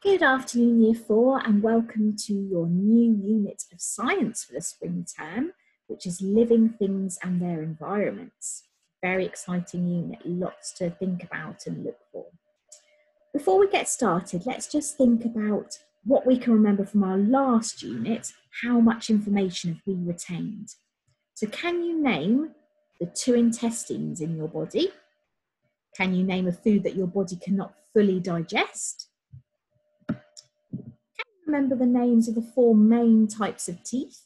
Good afternoon, Year 4, and welcome to your new unit of science for the spring term, which is Living Things and Their Environments. Very exciting unit, lots to think about and look for. Before we get started, let's just think about what we can remember from our last unit. How much information have we retained? So can you name the 2 intestines in your body? Can you name a food that your body cannot fully digest? Remember the names of the 4 main types of teeth?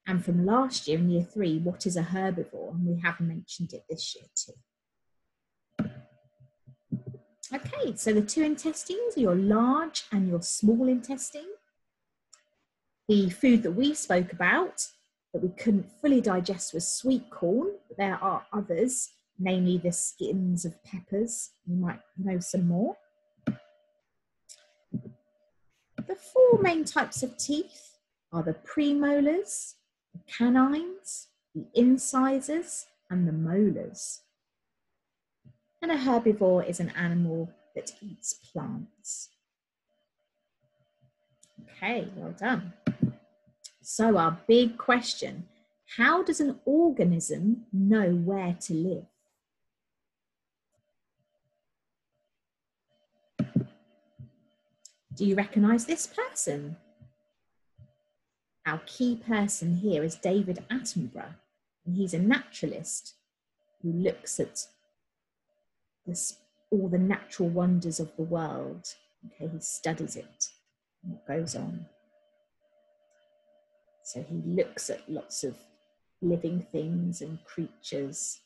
And from last year in Year 3, what is a herbivore? And we have mentioned it this year too. Okay, so the 2 intestines are your large and your small intestine. The food that we spoke about that we couldn't fully digest was sweet corn, but there are others, namely the skins of peppers. You might know some more. The 4 main types of teeth are the premolars, the canines, the incisors, and the molars. And a herbivore is an animal that eats plants. Okay, well done. So our big question, how does an organism know where to live? Do you recognise this person? Our key person here is David Attenborough, and he's a naturalist who looks at all the natural wonders of the world. Okay, he studies it and what goes on. So he looks at lots of living things and creatures.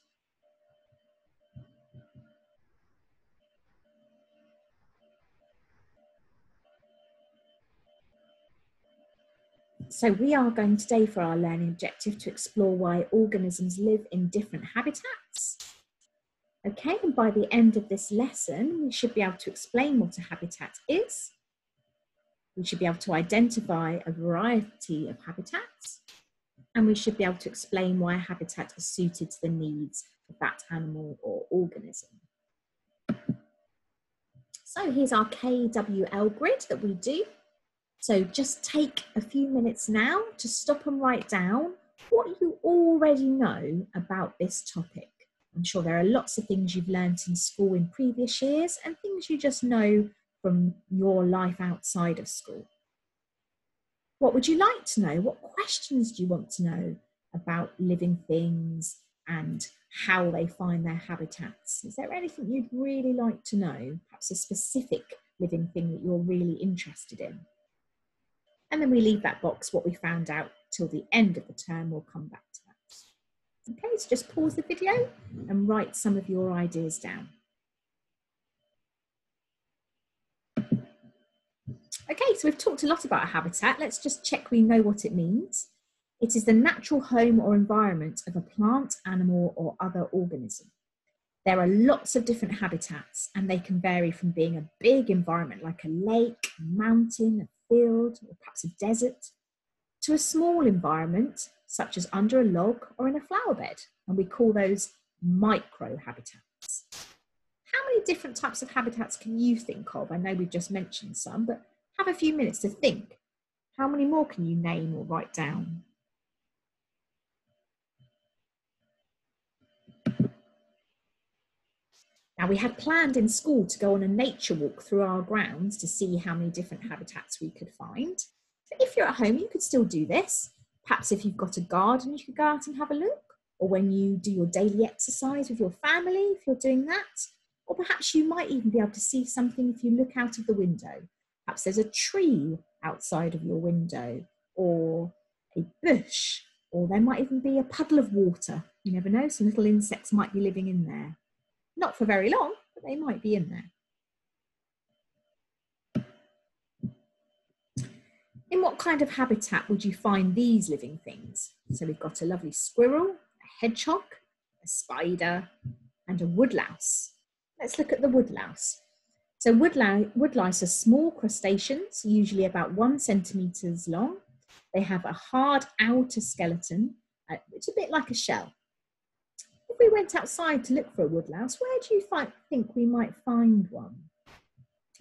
So we are going today for our learning objective to explore why organisms live in different habitats. Okay, and by the end of this lesson, we should be able to explain what a habitat is. We should be able to identify a variety of habitats, and we should be able to explain why a habitat is suited to the needs of that animal or organism. So here's our KWL grid that we do. So just take a few minutes now to stop and write down what you already know about this topic. I'm sure there are lots of things you've learnt in school in previous years and things you just know from your life outside of school. What would you like to know? What questions do you want to know about living things and how they find their habitats? Is there anything you'd really like to know? Perhaps a specific living thing that you're really interested in? And then we leave that box, what we found out, till the end of the term. We'll come back to that. Okay, so just pause the video and write some of your ideas down. Okay, so we've talked a lot about a habitat. Let's just check we know what it means. It is the natural home or environment of a plant, animal, or other organism. There are lots of different habitats, and they can vary from being a big environment like a lake, a mountain, a field, or perhaps a desert, to a small environment such as under a log or in a flower bed, and we call those micro-habitats. How many different types of habitats can you think of? I know we've just mentioned some, but have a few minutes to think. How many more can you name or write down? Now, we had planned in school to go on a nature walk through our grounds to see how many different habitats we could find. But if you're at home, you could still do this. Perhaps if you've got a garden, you could go out and have a look. Or when you do your daily exercise with your family, if you're doing that. Or perhaps you might even be able to see something if you look out of the window. Perhaps there's a tree outside of your window, or a bush, or there might even be a puddle of water. You never know, some little insects might be living in there. Not for very long, but they might be in there. In what kind of habitat would you find these living things? So we've got a lovely squirrel, a hedgehog, a spider, and a woodlouse. Let's look at the woodlouse. So woodlouse are small crustaceans, usually about 1 centimetre long. They have a hard outer skeleton, which is a bit like a shell. If we went outside to look for a woodlouse, where do you think we might find one?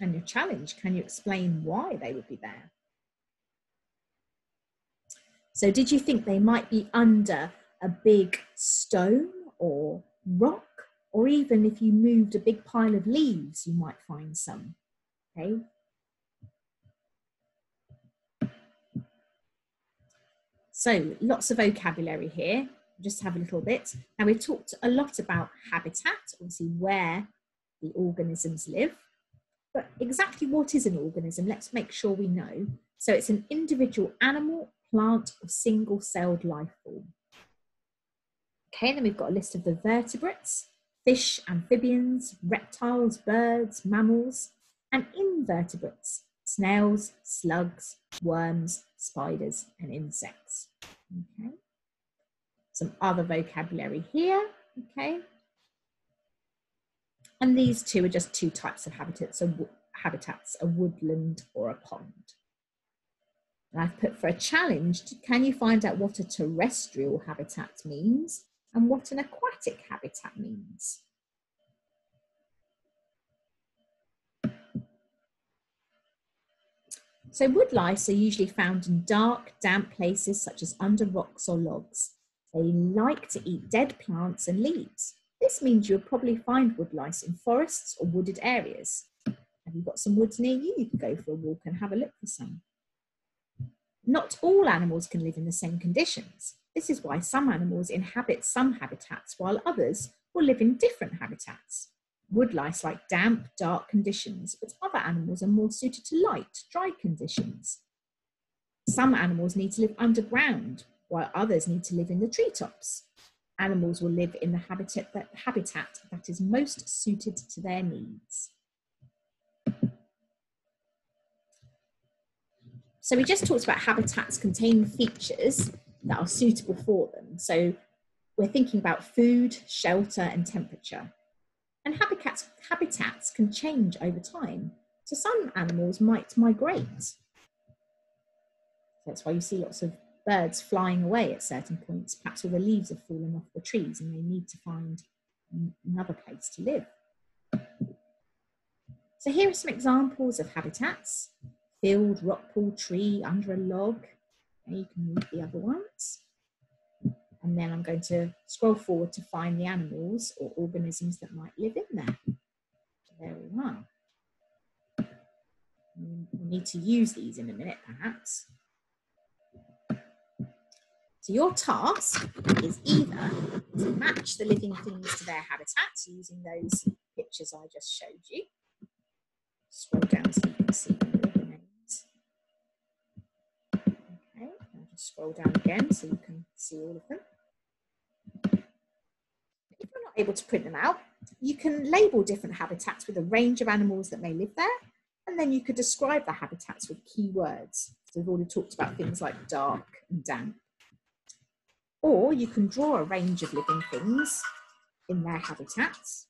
And your challenge, can you explain why they would be there? So did you think they might be under a big stone or rock? Or even if you moved a big pile of leaves, you might find some, okay? So lots of vocabulary here, just have a little bit. Now we've talked a lot about habitat, obviously where the organisms live, but exactly what is an organism? Let's make sure we know. So it's an individual animal, plant, or single-celled life form. Okay, then we've got a list of the vertebrates, fish, amphibians, reptiles, birds, mammals, and invertebrates, snails, slugs, worms, spiders, and insects. Okay. Some other vocabulary here, okay. And these two are just two types of habitats, a woodland or a pond. And I've put for a challenge, can you find out what a terrestrial habitat means and what an aquatic habitat means? So woodlice are usually found in dark, damp places such as under rocks or logs. They like to eat dead plants and leaves. This means you'll probably find woodlice in forests or wooded areas. Have you got some woods near you? You can go for a walk and have a look for some. Not all animals can live in the same conditions. This is why some animals inhabit some habitats while others will live in different habitats. Woodlice like damp, dark conditions, but other animals are more suited to light, dry conditions. Some animals need to live underground, while others need to live in the treetops. Animals will live in the habitat that is most suited to their needs. So we just talked about habitats containing features that are suitable for them. So we're thinking about food, shelter, and temperature. And habitats can change over time. So some animals might migrate. That's why you see lots of birds flying away at certain points. Perhaps all the leaves have fallen off the trees and they need to find another place to live. So here are some examples of habitats. Field, rock pool, tree, under a log. And you can read the other ones. And then I'm going to scroll forward to find the animals or organisms that might live in there. There we are. We'll need to use these in a minute, perhaps. So your task is either to match the living things to their habitats using those pictures I just showed you. Scroll down so you can see all the names. Okay, I'll just scroll down again so you can see all of them. If you're not able to print them out, you can label different habitats with a range of animals that may live there, and then you could describe the habitats with keywords. So we've already talked about things like dark and damp. Or you can draw a range of living things in their habitats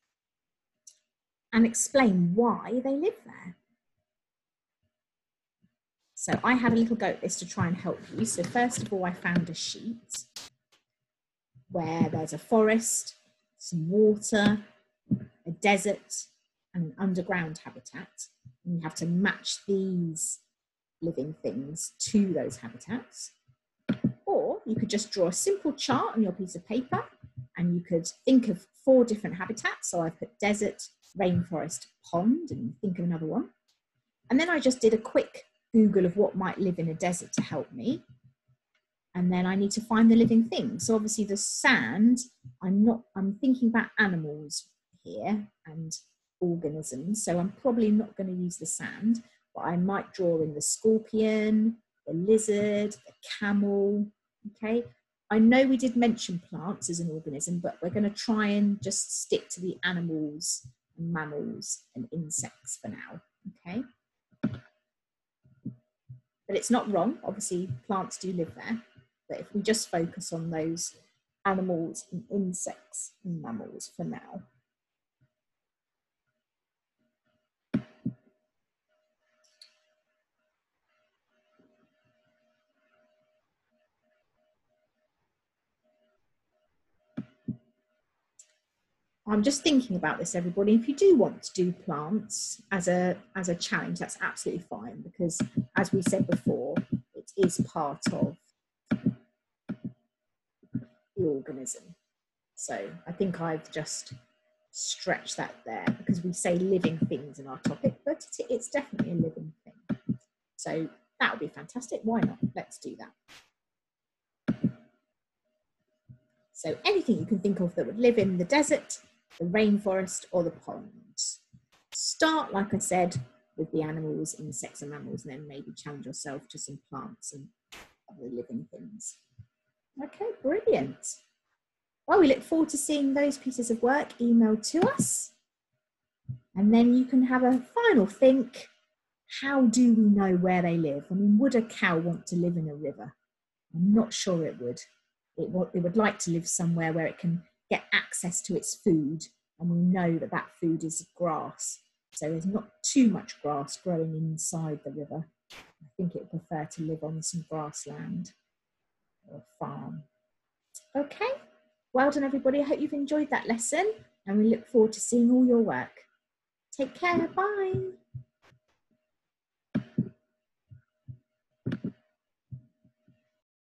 and explain why they live there. So I had a little go at this to try and help you. So first of all, I found a sheet where there's a forest, some water, a desert, and an underground habitat. And you have to match these living things to those habitats. Or you could just draw a simple chart on your piece of paper and you could think of 4 different habitats. So I've put desert, rainforest, pond, and think of another one. And then I just did a quick Google of what might live in a desert to help me. And then I need to find the living thing. So obviously the sand, I'm thinking about animals here and organisms. So I'm probably not going to use the sand, but I might draw in the scorpion, the lizard, the camel, okay? I know we did mention plants as an organism, but we're going to try and just stick to the animals and mammals and insects for now, okay? But it's not wrong, obviously plants do live there, but if we just focus on those animals and insects and mammals for now. I'm just thinking about this, everybody. If you do want to do plants as a challenge, that's absolutely fine, because as we said before, it is part of the organism. So I think I've just stretched that there, because we say living things in our topic, but it's definitely a living thing. So that would be fantastic. Why not? Let's do that. So anything you can think of that would live in the desert, the rainforest, or the ponds. Start, like I said, with the animals, insects and mammals, and then maybe challenge yourself to some plants and other living things. Okay, brilliant. Well, we look forward to seeing those pieces of work emailed to us. And then you can have a final think. How do we know where they live? I mean, would a cow want to live in a river? I'm not sure it would. It would like to live somewhere where it can get access to its food, and we know that that food is grass. So there's not too much grass growing inside the river. I think it would prefer to live on some grassland or a farm. Okay, well done everybody. I hope you've enjoyed that lesson, and we look forward to seeing all your work. Take care, bye.